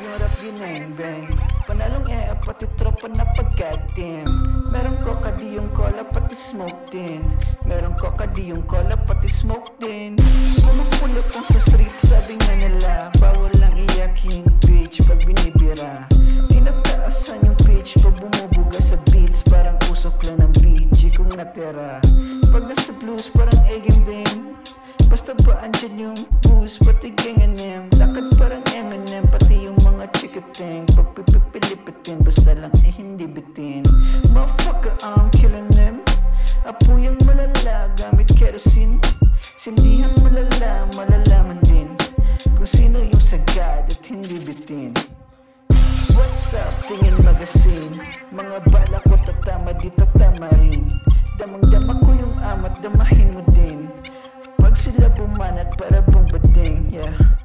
yung rap ginengbeng. Panalong pati tropa na pag-goddamn. Meron coca di yung cola pati smoke din. Meron coca di yung cola pati smoke din. Pumapulot lang sa street, sabi nga nila bawal lang iyak yung bitch pag binibira. Tinataasan yung pitch pag bumubuga sa beats. Parang usok lang ng beat, G kung natira. Pag nasa blues parang A-game din. Basta ba andyan yung booze, pati gang M. Lakad parang Eminem, pati yung mga chikateng. Pag pipipilipitin, basta lang hindi bitin. Motherfucker, I'm killing them. Apo yung malala, gamit kerosene. Sindihang malala, malalaman din kung sino yung sagad at hindi bitin. What's up, tingin magazine. Mga bala ko tatama, di tatama rin. Damang-dama ko yung amat, damahin mo din. Pag sila bumanat para bumbating, yeah.